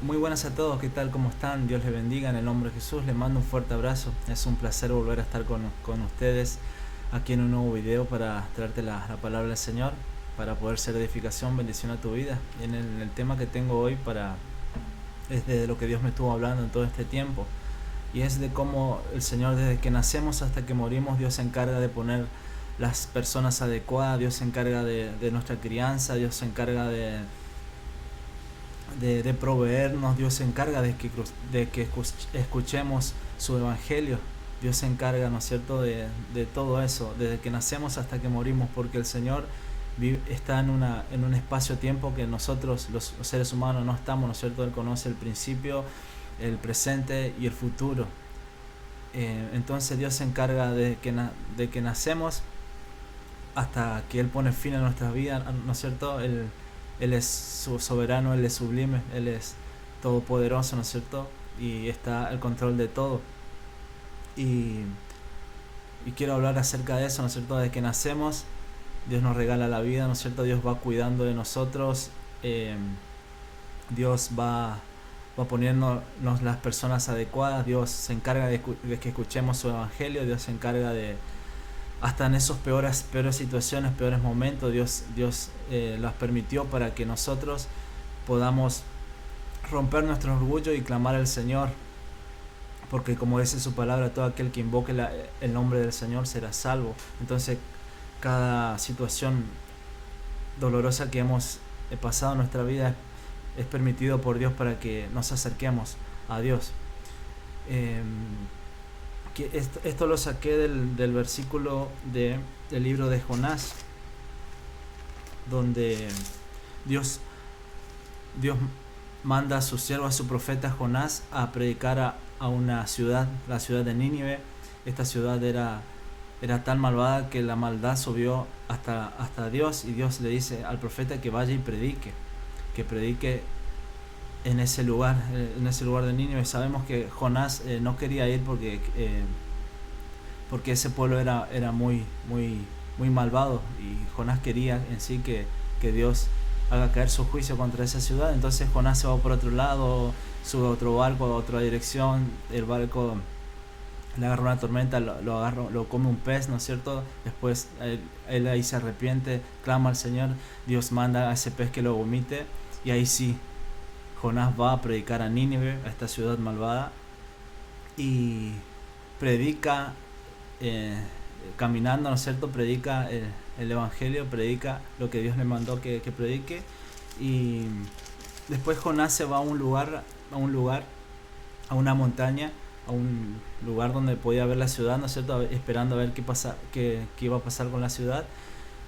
Muy buenas a todos, ¿qué tal? ¿Cómo están? Dios les bendiga en el nombre de Jesús. Les mando un fuerte abrazo. Es un placer volver a estar con ustedes aquí en un nuevo video para traerte la palabra del Señor, para poder ser edificación, bendición a tu vida. En el tema que tengo hoy es de lo que Dios me estuvo hablando en todo este tiempo. Y es de cómo el Señor, desde que nacemos hasta que morimos, Dios se encarga de poner las personas adecuadas, Dios se encarga de nuestra crianza, Dios se encarga de proveernos, Dios se encarga de que escuchemos su evangelio, Dios se encarga, ¿no es cierto?, de todo eso, desde que nacemos hasta que morimos, porque el Señor está en un espacio-tiempo que nosotros, los seres humanos, no estamos, ¿no es cierto? Él conoce el principio, el presente y el futuro. Entonces Dios se encarga de que nacemos hasta que Él pone fin a nuestras vidas, ¿no es cierto? Él es soberano, Él es sublime, Él es todopoderoso, ¿no es cierto? Y está al control de todo. Y, y quiero hablar acerca de eso, ¿no es cierto? Desde que nacemos, Dios nos regala la vida, ¿no es cierto? Dios va cuidando de nosotros, Dios va poniéndonos las personas adecuadas, Dios se encarga de que escuchemos su evangelio, Dios se encarga de, hasta en esos peores situaciones, peores momentos, Dios las permitió para que nosotros podamos romper nuestro orgullo y clamar al Señor, porque como dice su palabra, todo aquel que invoque el nombre del Señor será salvo. Entonces, cada situación dolorosa que hemos pasado en nuestra vida es permitido por Dios para que nos acerquemos a Dios. Eh, esto lo saqué del versículo del libro de Jonás, donde Dios, Dios manda a su siervo, a su profeta Jonás, a predicar a una ciudad, la ciudad de Nínive. Esta ciudad era tan malvada que la maldad subió hasta Dios, y Dios le dice al profeta que vaya y que predique en ese lugar de Nínive. Sabemos que Jonás no quería ir porque ese pueblo era muy malvado, y Jonás quería en sí que Dios haga caer su juicio contra esa ciudad. Entonces Jonás se va por otro lado, sube a otro barco, a otra dirección, el barco le agarra una tormenta, lo come un pez, ¿no es cierto? Después él ahí se arrepiente, clama al Señor, Dios manda a ese pez que lo vomite, y ahí sí, Jonás va a predicar a Nínive, a esta ciudad malvada, y predica, caminando, ¿no es cierto? Predica el evangelio, predica lo que Dios le mandó que predique. Y después Jonás se va a una montaña, a un lugar donde podía ver la ciudad, ¿no es cierto? Esperando a ver qué iba a pasar con la ciudad.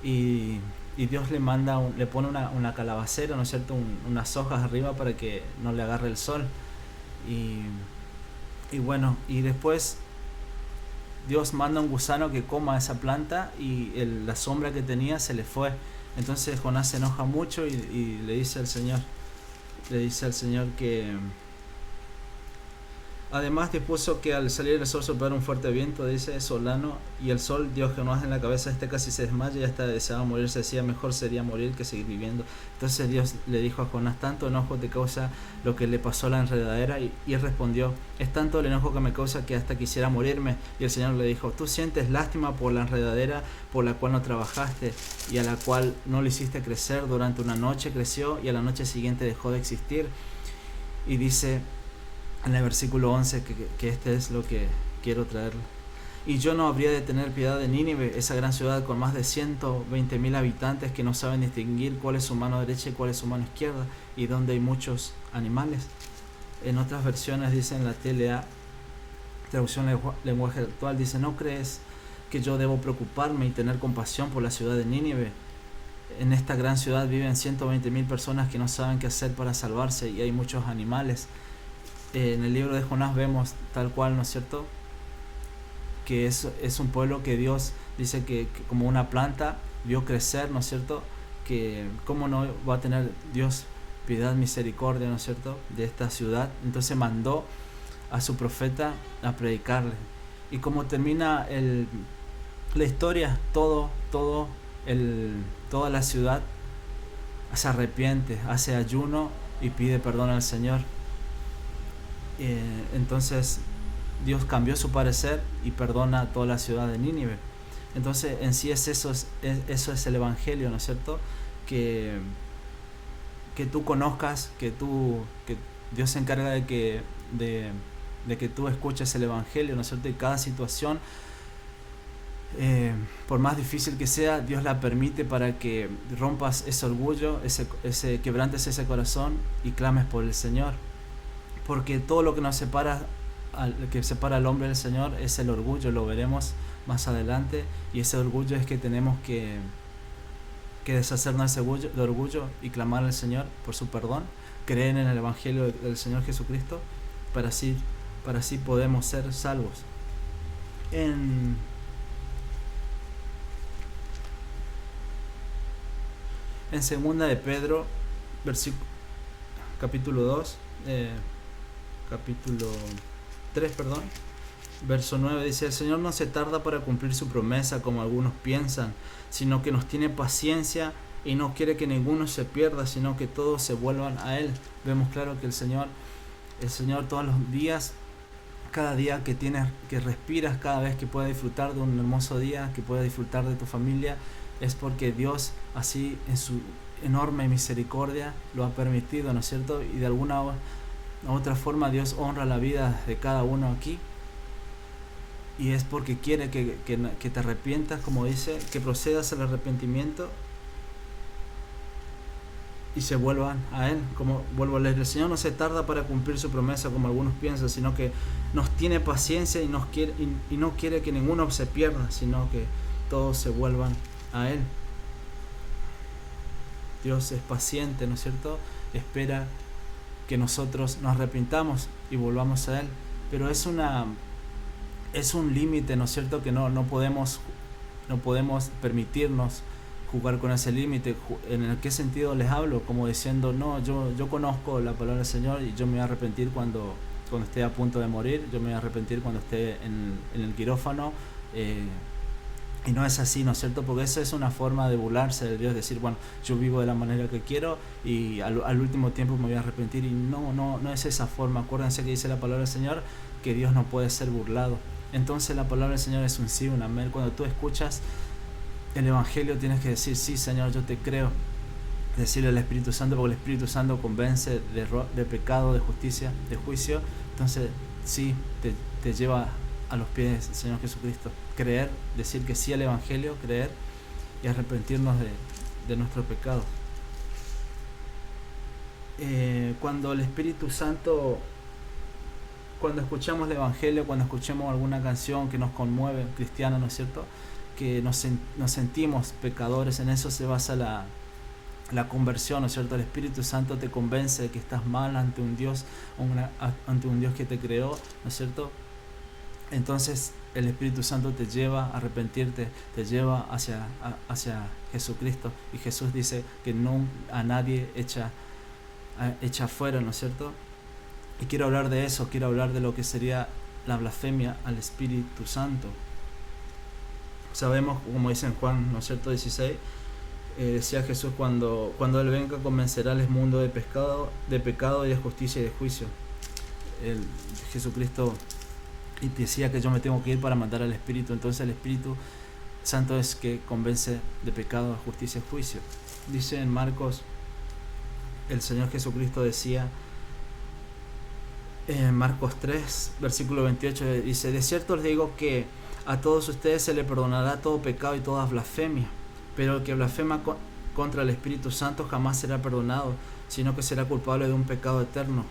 Y Dios le pone una calabacera, ¿no es cierto? Unas hojas arriba para que no le agarre el sol. Y bueno, y después Dios manda un gusano que coma esa planta, y la sombra que tenía se le fue. Entonces Jonás se enoja mucho y le dice al Señor que además dispuso que al salir el sol soplara un fuerte viento, dice, solano, y el sol dio Jonás en la cabeza, casi se desmaya y hasta deseaba morir, se decía, mejor sería morir que seguir viviendo. Entonces Dios le dijo a Jonás, tanto enojo te causa lo que le pasó a la enredadera, y él respondió, es tanto el enojo que me causa que hasta quisiera morirme. Y el Señor le dijo, tú sientes lástima por la enredadera por la cual no trabajaste y a la cual no le hiciste crecer, durante una noche creció y a la noche siguiente dejó de existir. Y dice en el versículo 11 que este es lo que quiero traer. Y yo no habría de tener piedad de Nínive, esa gran ciudad con más de 120.000 habitantes que no saben distinguir cuál es su mano derecha y cuál es su mano izquierda, y donde hay muchos animales. En otras versiones dice, en la TLA, traducción lenguaje actual, dice, ¿no crees que yo debo preocuparme y tener compasión por la ciudad de Nínive? En esta gran ciudad viven 120.000 personas que no saben qué hacer para salvarse, y hay muchos animales. En el libro de Jonás vemos tal cual, ¿no es cierto?, que es un pueblo que Dios dice que como una planta vio crecer, ¿no es cierto?, que cómo no va a tener Dios piedad, misericordia, ¿no es cierto?, de esta ciudad. Entonces mandó a su profeta a predicarle. Y como termina la historia, toda la ciudad se arrepiente, hace ayuno y pide perdón al Señor. Entonces Dios cambió su parecer y perdona a toda la ciudad de Nínive. Entonces en sí eso es el Evangelio, ¿no es cierto? Que tú conozcas, que Dios se encarga de que tú escuches el Evangelio, ¿no es cierto? Y cada situación, por más difícil que sea, Dios la permite para que rompas ese orgullo, quebrantes ese corazón y clames por el Señor. Porque todo lo que nos separa, que separa al hombre del Señor, es el orgullo, lo veremos más adelante, y ese orgullo es que tenemos que deshacernos de orgullo y clamar al Señor por su perdón, creer en el Evangelio del Señor Jesucristo, para así podemos ser salvos. En segunda de Pedro, capítulo 2, capítulo 3, perdón, verso 9 dice: el Señor no se tarda para cumplir su promesa como algunos piensan, sino que nos tiene paciencia y no quiere que ninguno se pierda, sino que todos se vuelvan a Él. Vemos claro que el Señor todos los días, cada día que respiras, cada vez que puedas disfrutar de un hermoso día, que puedas disfrutar de tu familia, es porque Dios así en su enorme misericordia lo ha permitido, ¿no es cierto? Y de alguna u otra forma Dios honra la vida de cada uno aquí, y es porque quiere que te arrepientas, como dice, que procedas al arrepentimiento y se vuelvan a Él. Como vuelvo a leer, el Señor no se tarda para cumplir su promesa como algunos piensan, sino que nos tiene paciencia y no quiere que ninguno se pierda, sino que todos se vuelvan a Él. Dios es paciente, ¿no es cierto? Espera que nosotros nos arrepintamos y volvamos a Él, pero es un límite, ¿no es cierto? Que no podemos permitirnos jugar con ese límite. ¿En qué sentido les hablo? Como diciendo, no, yo conozco la palabra del Señor y yo me voy a arrepentir cuando esté a punto de morir, yo me voy a arrepentir cuando esté en el quirófano, y no es así, ¿no es cierto? Porque eso es una forma de burlarse de Dios, decir, bueno, yo vivo de la manera que quiero y al último tiempo me voy a arrepentir, y no es esa forma. Acuérdense que dice la palabra del Señor que Dios no puede ser burlado. Entonces la palabra del Señor es un sí, un amén. Cuando tú escuchas el Evangelio tienes que decir, sí, Señor, yo te creo. Decirle al Espíritu Santo, porque el Espíritu Santo convence de pecado, de justicia, de juicio. Entonces sí, te lleva a los pies del Señor Jesucristo. Creer, decir que sí al Evangelio, creer y arrepentirnos de nuestro pecado. Cuando el Espíritu Santo, cuando escuchamos el Evangelio, cuando escuchamos alguna canción que nos conmueve, cristiana, ¿no es cierto?, que nos sentimos pecadores, en eso se basa la conversión, ¿no es cierto? El Espíritu Santo te convence de que estás mal ante un Dios, ante un Dios que te creó, ¿no es cierto? Entonces el Espíritu Santo te lleva a arrepentirte, te lleva hacia Jesucristo, y Jesús dice que no a nadie echa fuera, ¿no es cierto? Y quiero hablar de eso, quiero hablar de lo que sería la blasfemia al Espíritu Santo. Sabemos, como dice en Juan, ¿no es cierto?, 16, decía Jesús, cuando Él venga convencerá al mundo de pecado y de justicia y de juicio. Jesucristo decía que yo me tengo que ir para mandar al Espíritu. Entonces el Espíritu Santo es que convence de pecado, justicia y juicio. Dice en Marcos, el Señor Jesucristo decía en Marcos 3, versículo 28, dice: de cierto os digo que a todos ustedes se le perdonará todo pecado y toda blasfemia, pero el que blasfema contra el Espíritu Santo jamás será perdonado, sino que será culpable de un pecado eterno.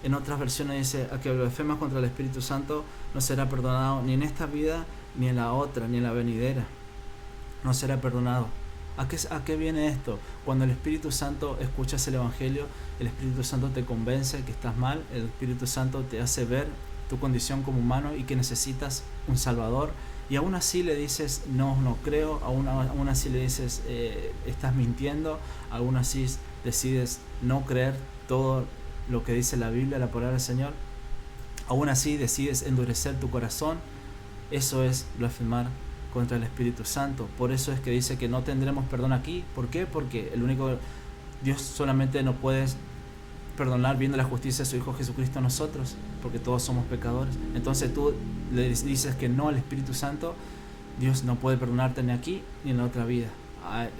En otras versiones dice: a que blasfema contra el Espíritu Santo no será perdonado ni en esta vida, ni en la otra, ni en la venidera. No será perdonado. ¿A qué viene esto? Cuando el Espíritu Santo, escuchas el Evangelio, el Espíritu Santo te convence que estás mal, el Espíritu Santo te hace ver tu condición como humano y que necesitas un Salvador, y aún así le dices, no creo, aún así le dices, estás mintiendo, aún así decides no creer todo lo que dice la Biblia, la palabra del Señor, aún así decides endurecer tu corazón. Eso es blasfemar contra el Espíritu Santo. Por eso es que dice que no tendremos perdón aquí. ¿Por qué? Porque Dios solamente no puede perdonar viendo la justicia de su Hijo Jesucristo a nosotros, porque todos somos pecadores. Entonces tú le dices que no al Espíritu Santo, Dios no puede perdonarte ni aquí ni en la otra vida.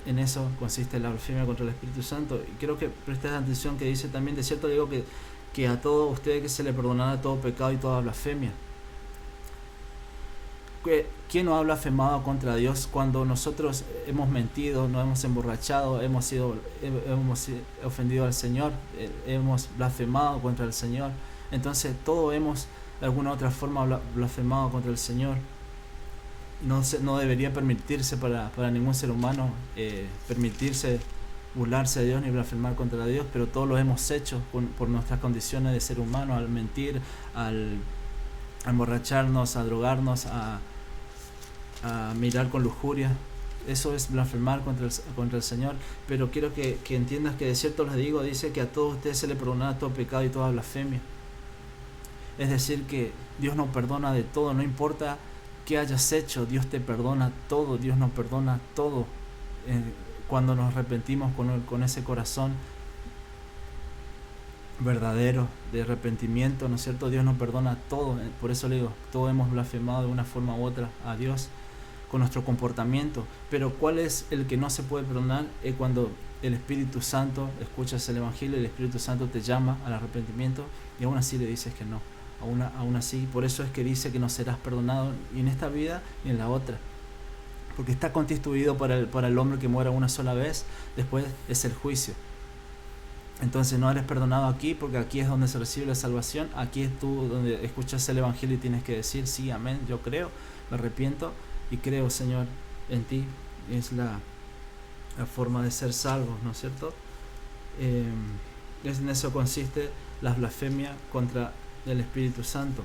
En eso consiste la blasfemia contra el Espíritu Santo. Y creo que prestes atención que dice también, de cierto digo que a todos ustedes que se le perdonará todo pecado y toda blasfemia. ¿Quién no ha blasfemado contra Dios cuando nosotros hemos mentido, nos hemos emborrachado, hemos ofendido al Señor, hemos blasfemado contra el Señor? Entonces todos hemos de alguna u otra forma blasfemado contra el Señor. No debería permitirse para ningún ser humano permitirse burlarse de Dios ni blasfemar contra Dios, pero todos lo hemos hecho por nuestras condiciones de ser humano, al mentir, al emborracharnos, a drogarnos, a mirar con lujuria. Eso es blasfemar contra el Señor. Pero quiero que entiendas que de cierto les digo, dice que a todos ustedes se les perdonará todo pecado y toda blasfemia. Es decir, que Dios nos perdona de todo, no importa qué hayas hecho, Dios te perdona todo, Dios nos perdona todo. Cuando nos arrepentimos con ese corazón verdadero de arrepentimiento, ¿no es cierto? Dios nos perdona todo. Por eso le digo, todos hemos blasfemado de una forma u otra a Dios con nuestro comportamiento. Pero ¿cuál es el que no se puede perdonar? Es cuando el Espíritu Santo, escuchas el Evangelio, el Espíritu Santo te llama al arrepentimiento y aún así le dices que no. Aún así, por eso es que dice que no serás perdonado ni en esta vida ni en la otra. Porque está constituido para el hombre que muera una sola vez, después es el juicio. Entonces no eres perdonado aquí, porque aquí es donde se recibe la salvación. Aquí es tú donde escuchas el Evangelio y tienes que decir, sí, amén, yo creo, me arrepiento y creo, Señor, en ti. Es la forma de ser salvos, ¿no es cierto? En eso consiste la blasfemia contra el Espíritu Santo.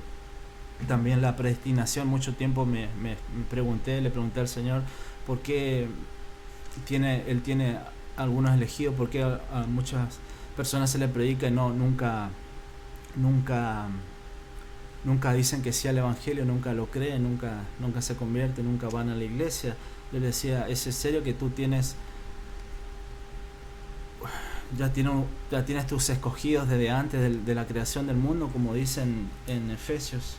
También la predestinación. Mucho tiempo le pregunté al Señor por qué Él tiene algunos elegidos, por qué a muchas personas se le predica y nunca dicen que sí al Evangelio, nunca lo creen, nunca se convierten, nunca van a la iglesia. Yo le decía, ¿es en serio que tú ya tienes tus escogidos desde antes de la creación del mundo, como dicen en Efesios?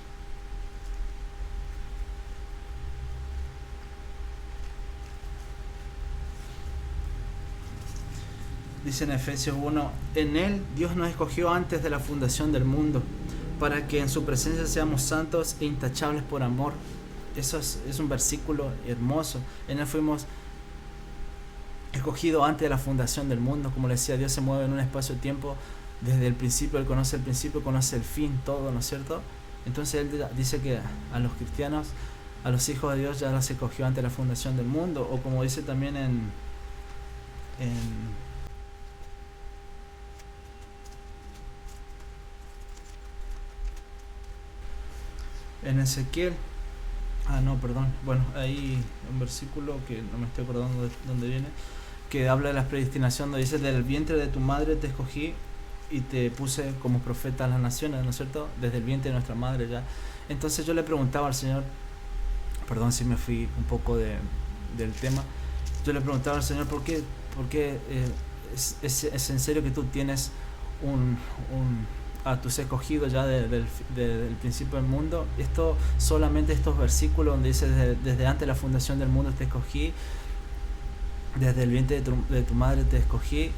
Dice en Efesios 1, en Él Dios nos escogió antes de la fundación del mundo, para que en su presencia seamos santos e intachables por amor. Eso es un versículo hermoso. En Él fuimos escogidos antes de la fundación del mundo. Como le decía, Dios se mueve en un espacio-tiempo desde el principio. Él conoce el principio, conoce el fin, todo, ¿no es cierto? Entonces Él dice que a los cristianos, a los hijos de Dios, ya los escogió antes de la fundación del mundo. O como dice también en Ezequiel, ahí un versículo que no me estoy acordando de dónde viene, que habla de la predestinación, donde dice, del vientre de tu madre te escogí y te puse como profeta a las naciones, ¿no es cierto? Desde el vientre de nuestra madre ya. Entonces yo le preguntaba al Señor, perdón si me fui un poco del tema, yo le preguntaba al Señor, ¿por qué es en serio que tú tienes a tus escogidos ya del principio del mundo? Solamente estos versículos donde dice desde antes de la fundación del mundo te escogí, desde el vientre de tu madre te escogí.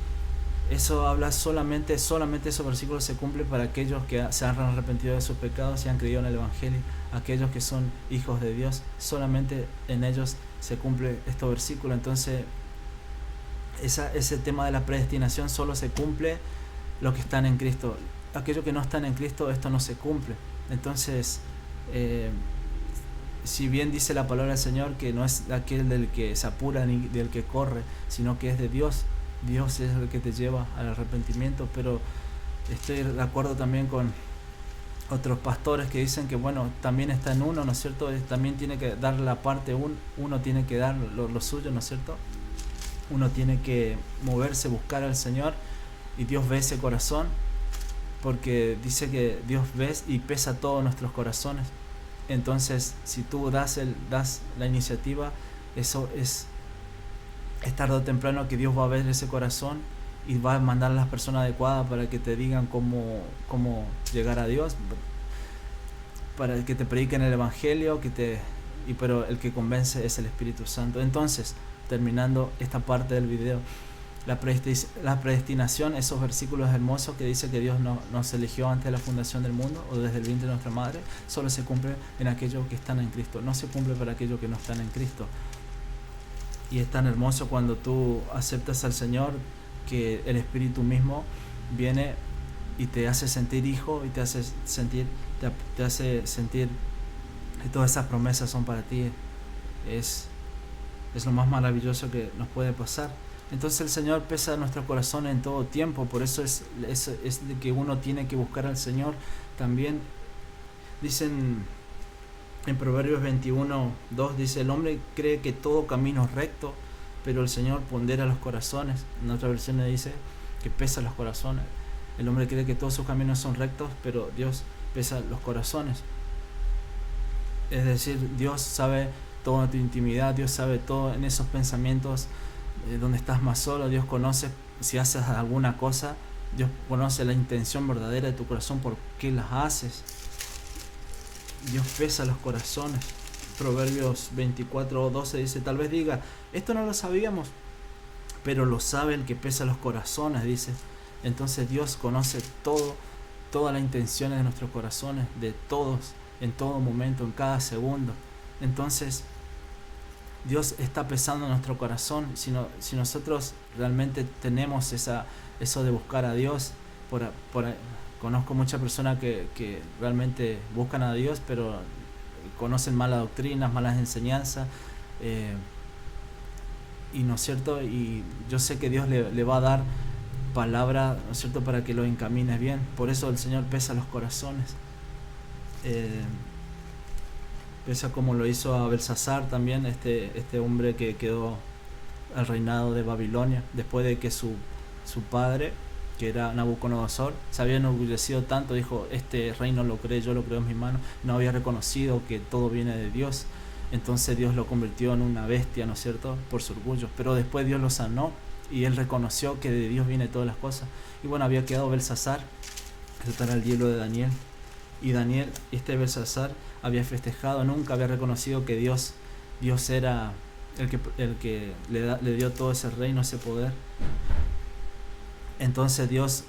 Eso habla solamente esos versículos se cumplen para aquellos que se han arrepentido de sus pecados y han creído en el Evangelio, aquellos que son hijos de Dios. Solamente en ellos se cumple estos versículos. Entonces ese tema de la predestinación solo se cumple los que están en Cristo. Aquellos que no están en Cristo, esto no se cumple. Entonces, si bien dice la palabra del Señor que no es aquel del que se apura ni del que corre, sino que es de Dios. Dios es el que te lleva al arrepentimiento. Pero estoy de acuerdo también con otros pastores que dicen que también está en uno, ¿no es cierto? También tiene que dar la parte, uno tiene que dar lo suyo, ¿no es cierto? Uno tiene que moverse, buscar al Señor, y Dios ve ese corazón, porque dice que Dios ve y pesa todos nuestros corazones. Entonces, si tú das la iniciativa, eso es tarde o temprano que Dios va a ver ese corazón y va a mandar a las personas adecuadas para que te digan cómo llegar a Dios, para que te prediquen el Evangelio, pero el que convence es el Espíritu Santo. Entonces, terminando esta parte del video, la predestinación, esos versículos hermosos que dice que Dios nos eligió antes de la fundación del mundo o desde el vientre de nuestra madre, solo se cumple en aquellos que están en Cristo, no se cumple para aquellos que no están en Cristo. Y es tan hermoso cuando tú aceptas al Señor, que el Espíritu mismo viene y te hace sentir hijo y te hace sentir que todas esas promesas son para ti. Es lo más maravilloso que nos puede pasar. Entonces el Señor pesa nuestro corazón en todo tiempo. Por eso es de que uno tiene que buscar al Señor también. Dicen en Proverbios 21:2, dice: el hombre cree que todo camino es recto, pero el Señor pondera los corazones. En otra versión le dice que pesa los corazones. El hombre cree que todos sus caminos son rectos, pero Dios pesa los corazones. Es decir, Dios sabe todo en tu intimidad, Dios sabe todo en esos pensamientos donde estás más solo. Dios conoce si haces alguna cosa, Dios conoce la intención verdadera de tu corazón, por qué las haces. Dios pesa los corazones. Proverbios 24:12 dice: tal vez diga, esto no lo sabíamos, pero lo sabe el que pesa los corazones, dice. Entonces Dios conoce todas las intenciones de nuestros corazones, de todos, en todo momento, en cada segundo. Entonces Dios está pesando nuestro corazón. Si nosotros realmente tenemos eso de buscar a Dios, conozco muchas personas que realmente buscan a Dios, pero conocen malas doctrinas, malas enseñanzas, y no es cierto, y yo sé que Dios le va a dar palabra, ¿no es cierto?, para que lo encamines bien. Por eso el Señor pesa los corazones. Pesa como lo hizo a Belsasar también, este hombre que quedó al reinado de Babilonia, después de que su padre, que era Nabucodonosor, se había enorgullecido tanto, dijo: este reino lo creé, yo lo creo en mis manos. No había reconocido que todo viene de Dios. Entonces Dios lo convirtió en una bestia, ¿no es cierto?, por su orgullo. Pero después Dios lo sanó y él reconoció que de Dios viene todas las cosas. Y bueno, había quedado Belsasar, eso era el libro de Daniel. Y Daniel, Belsasar, había festejado, nunca había reconocido que Dios era el que le dio todo ese reino, ese poder. Entonces Dios,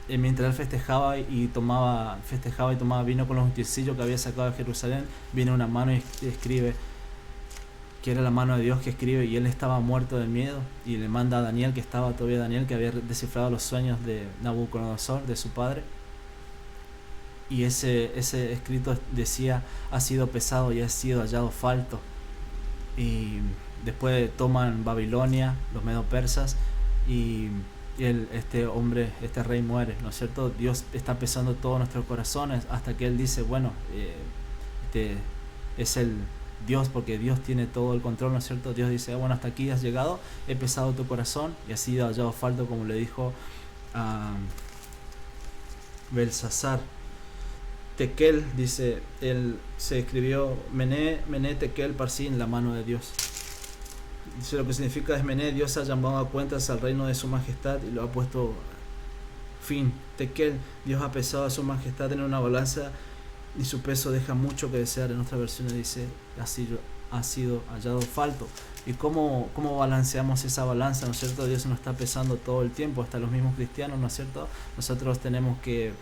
mientras él festejaba y tomaba vino con los utensilios que había sacado de Jerusalén, viene una mano y escribe, que era la mano de Dios que escribe, y él estaba muerto de miedo, y le manda a Daniel, que estaba todavía Daniel, que había descifrado los sueños de Nabucodonosor, de su padre. Y ese escrito decía: ha sido pesado y ha sido hallado falto. Y después toman Babilonia, los medo-persas, y este rey muere, ¿no es cierto? Dios está pesando todos nuestros corazones, hasta que él dice: bueno, es el Dios, porque Dios tiene todo el control, ¿no es cierto? Dios dice: bueno, hasta aquí has llegado, he pesado tu corazón y ha sido hallado falto, como le dijo a Belsasar. Tekel, dice, él se escribió Mené Tekel Parsin, la mano de Dios. Dice, lo que significa es: Mené, Dios ha llamado a cuentas al reino de su majestad y lo ha puesto fin. Tekel, Dios ha pesado a su majestad en una balanza y su peso deja mucho que desear. En otras versiones dice: ha sido hallado falto. ¿Y cómo balanceamos esa balanza, no es cierto? Dios nos está pesando todo el tiempo, hasta los mismos cristianos, ¿no es cierto? Nosotros tenemos que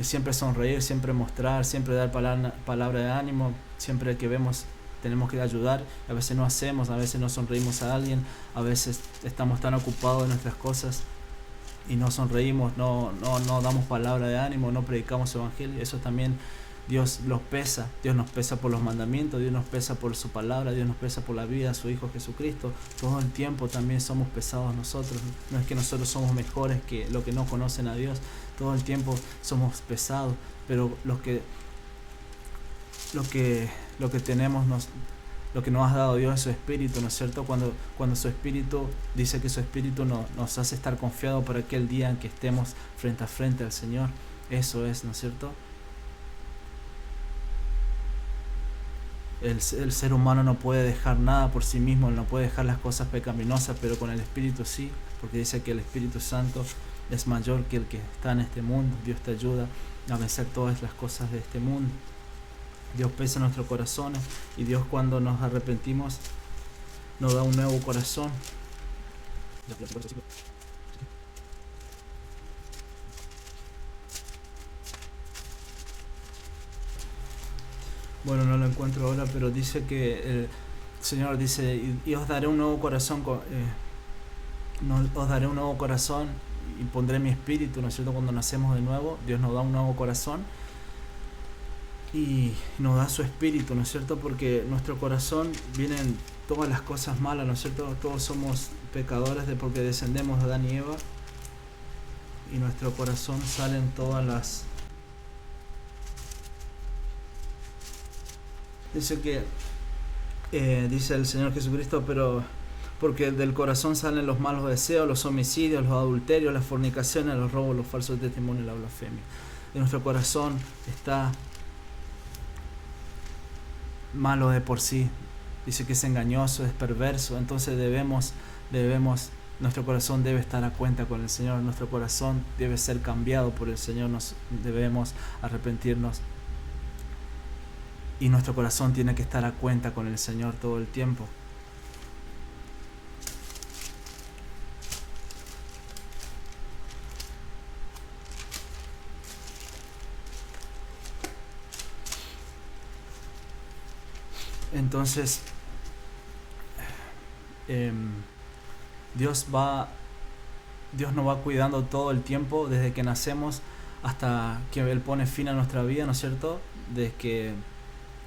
siempre sonreír, siempre mostrar, siempre dar palabra de ánimo, siempre que vemos tenemos que ayudar. A veces no hacemos, a veces no sonreímos a alguien, a veces estamos tan ocupados en nuestras cosas y no sonreímos, no damos palabra de ánimo, no predicamos evangelio. Eso también Dios los pesa. Dios nos pesa por los mandamientos, Dios nos pesa por su palabra, Dios nos pesa por la vida de su Hijo Jesucristo. Todo el tiempo también somos pesados nosotros. No es que nosotros somos mejores que los que no conocen a Dios, todo el tiempo somos pesados, pero lo que tenemos, lo que nos ha dado Dios es su Espíritu, ¿no es cierto? Cuando su Espíritu, dice que su Espíritu nos hace estar confiados para aquel día en que estemos frente a frente al Señor. Eso es, ¿no es cierto? El ser humano no puede dejar nada por sí mismo, no puede dejar las cosas pecaminosas, pero con el Espíritu sí. porque dice que el Espíritu Santo es mayor que el que está en este mundo. Dios te ayuda a vencer todas las cosas de este mundo. Dios pesa nuestros corazones, y Dios, cuando nos arrepentimos, nos da un nuevo corazón. Bueno, no lo encuentro ahora, pero dice que el Señor dice: y os daré un nuevo corazón, os daré un nuevo corazón y pondré mi espíritu, ¿no es cierto? Cuando nacemos de nuevo, Dios nos da un nuevo corazón y nos da su espíritu, ¿no es cierto? Porque nuestro corazón vienen todas las cosas malas, ¿no es cierto? Todos somos pecadores porque descendemos de Adán y Eva, y nuestro corazón salen todas las... Dice que dice el Señor Jesucristo, pero porque del corazón salen los malos deseos, los homicidios, los adulterios, las fornicaciones, los robos, los falsos testimonios y la blasfemia. Y nuestro corazón está malo de por sí. Dice que es engañoso, es perverso. Entonces nuestro corazón debe estar a cuenta con el Señor. Nuestro corazón debe ser cambiado por el Señor. Debemos arrepentirnos. Y nuestro corazón tiene que estar a cuenta con el Señor todo el tiempo. Entonces, Dios nos va cuidando todo el tiempo, desde que nacemos hasta que Él pone fin a nuestra vida, ¿no es cierto? Desde que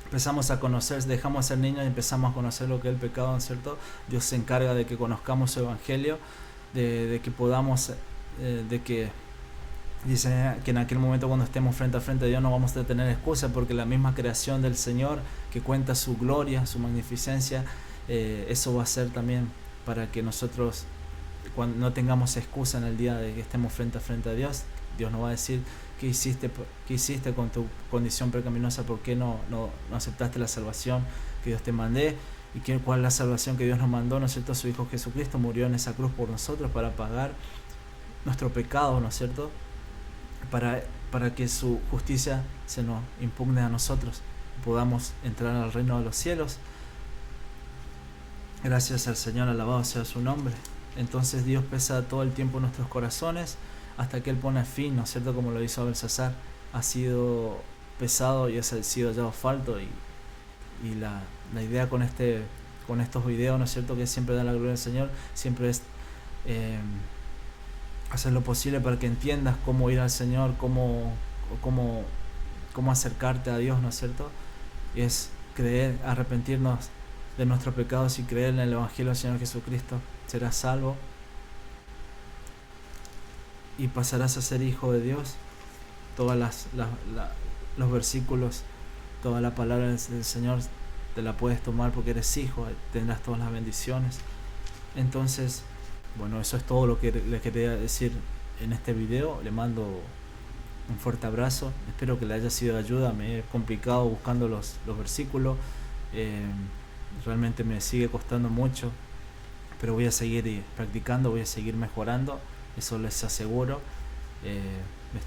empezamos a conocer, dejamos de ser niños y empezamos a conocer lo que es el pecado, ¿no es cierto? Dios se encarga de que conozcamos su evangelio, de que podamos, de que dice que en aquel momento, cuando estemos frente a frente a Dios, no vamos a tener excusa, porque la misma creación del Señor, que cuenta su gloria, su magnificencia, eso va a ser también para que nosotros, cuando no tengamos excusa en el día de que estemos frente a frente a Dios, Dios nos va a decir: ¿qué hiciste con tu condición pecaminosa? ¿Por qué no aceptaste la salvación que Dios te mandé? ¿Y cuál es la salvación que Dios nos mandó? ¿No es cierto? Su Hijo Jesucristo murió en esa cruz por nosotros para pagar nuestro pecado, ¿no es cierto? Para que su justicia se nos impugne a nosotros y podamos entrar al reino de los cielos. Gracias al Señor, alabado sea su nombre. Entonces Dios pesa todo el tiempo nuestros corazones hasta que Él pone fin, ¿no es cierto? Como lo hizo Belsasar, ha sido pesado y ha sido hallado falto, y la idea con estos videos, ¿no es cierto?, que siempre da la gloria al Señor, siempre es hacer lo posible para que entiendas cómo ir al Señor, cómo acercarte a Dios, ¿no es cierto? Y es creer, arrepentirnos de nuestros pecados y creer en el Evangelio del Señor Jesucristo. Serás salvo y pasarás a ser hijo de Dios. Todas los versículos, toda la palabra del Señor te la puedes tomar porque eres hijo, tendrás todas las bendiciones. Entonces, bueno, eso es todo lo que le quería decir en este video. Le mando un fuerte abrazo, espero que le haya sido de ayuda. Me he complicado buscando los versículos, realmente me sigue costando mucho, pero voy a seguir practicando, voy a seguir mejorando, eso les aseguro. Me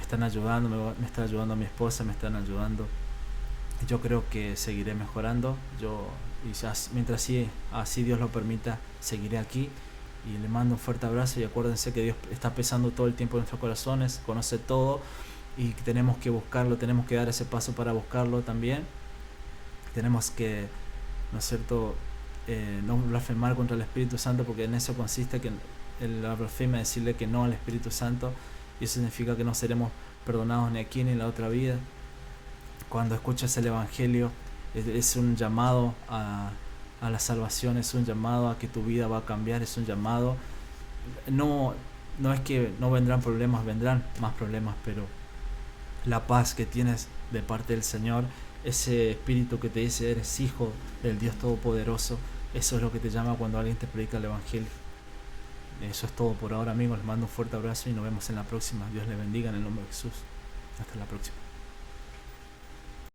están ayudando, me está ayudando mi esposa, me están ayudando. Yo creo que seguiré mejorando. Mientras así Dios lo permita, seguiré aquí. Y le mando un fuerte abrazo, y acuérdense que Dios está pesando todo el tiempo en nuestros corazones, conoce todo, y tenemos que buscarlo, tenemos que dar ese paso para buscarlo también. Tenemos que, ¿no es cierto?, no blasfemar contra el Espíritu Santo, porque en eso consiste que la blasfemia, decirle que no al Espíritu Santo, y eso significa que no seremos perdonados ni aquí ni en la otra vida. Cuando escuchas el Evangelio, es un llamado a la salvación, es un llamado a que tu vida va a cambiar, es un llamado. No es que no vendrán problemas, vendrán más problemas, pero la paz que tienes de parte del Señor, ese espíritu que te dice eres hijo del Dios Todopoderoso, eso es lo que te llama cuando alguien te predica el Evangelio. Eso es todo por ahora, amigos. Les mando un fuerte abrazo y nos vemos en la próxima. Dios les bendiga en el nombre de Jesús. Hasta la próxima.